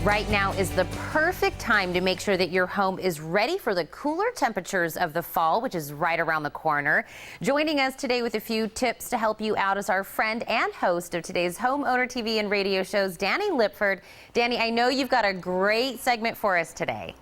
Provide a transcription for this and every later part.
Right now is the perfect time to make sure that your home is ready for the cooler temperatures of the fall, which is right around the corner. Joining us today with a few tips to help you out is our friend and host of today's Homeowner TV and radio shows, Danny Lipford. Danny, I know you've got a great segment for us today.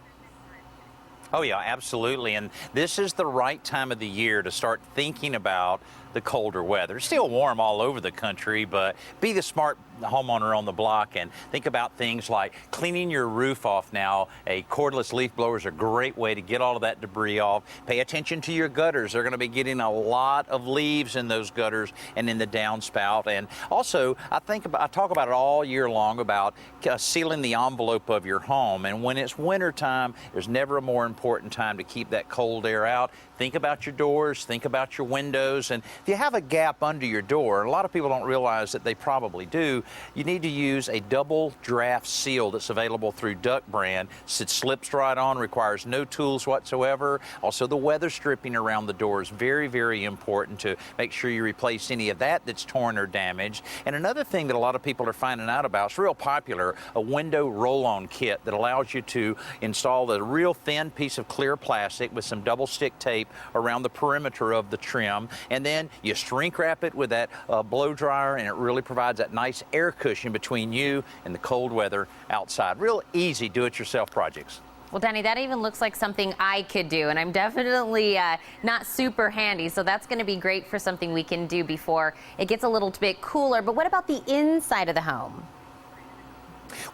Oh yeah, absolutely. And this is the right time of the year to start thinking about the colder weather. It's still warm all over the country, but be the smart homeowner on the block and think about things like cleaning your roof off now. A cordless leaf blower is a great way to get all of that debris off. Pay attention to your gutters. They're going to be getting a lot of leaves in those gutters and in the downspout. And also, I talk about it all year long about sealing the envelope of your home. And when it's winter time, there's never a more important time to keep that cold air out. Think about your doors, think about your windows, and if you have a gap under your door, and a lot of people don't realize that they probably do, you need to use a double draft seal that's available through Duck brand. It slips right on, requires no tools whatsoever. Also, the weather stripping around the door is very, very important to make sure you replace any of that that's torn or damaged. And another thing that a lot of people are finding out about, it's real popular, a window roll-on kit that allows you to install a real thin piece of clear plastic with some double stick tape around the perimeter of the trim, and then you shrink wrap it with that blow dryer, and it really provides that nice air cushion between you and the cold weather outside. Real easy do-it-yourself projects. Well, Danny, that even looks like something I could do, and I'm definitely not super handy, so that's going to be great for something we can do before it gets a little bit cooler. But what about the inside of the home?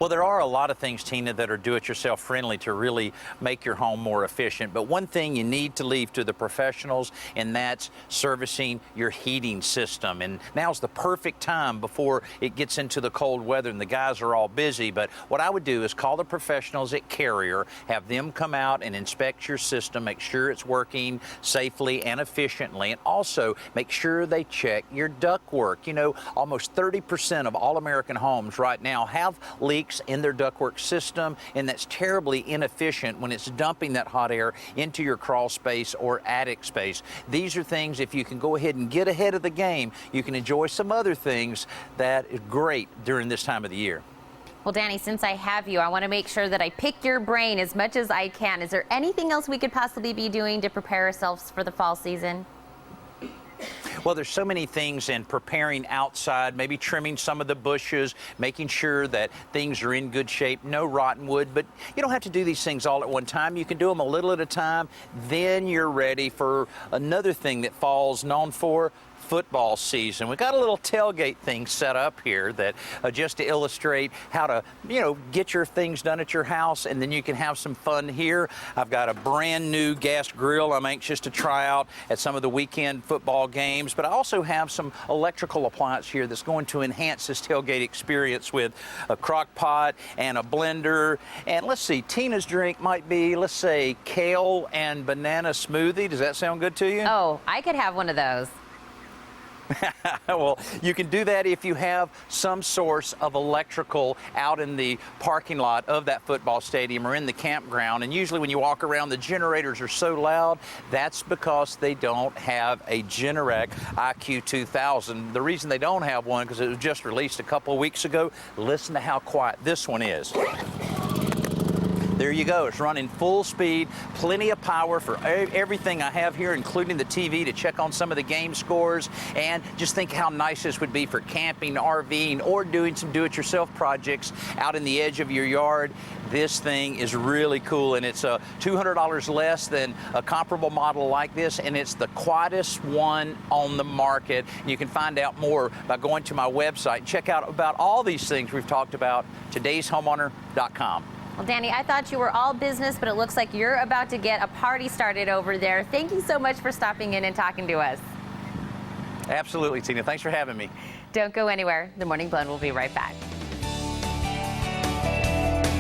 Well, there are a lot of things, Tina, that are do-it-yourself friendly to really make your home more efficient. But one thing you need to leave to the professionals, and that's servicing your heating system. And now's the perfect time before it gets into the cold weather and the guys are all busy. But what I would do is call the professionals at Carrier, have them come out and inspect your system, make sure it's working safely and efficiently, and also make sure they check your ductwork. You know, almost 30% of all American homes right now have leaks in their ductwork system, and that's terribly inefficient when it's dumping that hot air into your crawl space or attic space. These are things, if you can go ahead and get ahead of the game, you can enjoy some other things that is great during this time of the year. Well, Danny, since I have you, I want to make sure that I pick your brain as much as I can. Is there anything else we could possibly be doing to prepare ourselves for the fall season? Well, there's so many things in preparing outside, maybe trimming some of the bushes, making sure that things are in good shape, no rotten wood, but you don't have to do these things all at one time. You can do them a little at a time. Then you're ready for another thing that fall's known for, football season. We've got a little tailgate thing set up here that just to illustrate how to, get your things done at your house, and then you can have some fun here. I've got a brand new gas grill I'm anxious to try out at some of the weekend football games, but I also have some electrical appliance here that's going to enhance this tailgate experience with a crock pot and a blender. And let's see, Tina's drink might be, let's say, kale and banana smoothie. Does that sound good to you? Oh, I could have one of those. Well, you can do that if you have some source of electrical out in the parking lot of that football stadium or in the campground. And usually when you walk around, the generators are so loud. That's because they don't have a Generac IQ 2000. The reason they don't have one, because it was just released a couple of weeks ago. Listen to how quiet this one is. There you go. It's running full speed, plenty of power for everything I have here, including the TV to check on some of the game scores. And just think how nice this would be for camping, RVing, or doing some do-it-yourself projects out in the edge of your yard. This thing is really cool, and it's $200 less than a comparable model like this, and it's the quietest one on the market. You can find out more by going to my website. Check out about all these things we've talked about, todayshomeowner.com. Well, Danny, I thought you were all business, but it looks like you're about to get a party started over there. Thank you so much for stopping in and talking to us. Absolutely, Tina. Thanks for having me. Don't go anywhere. The Morning Blend will be right back.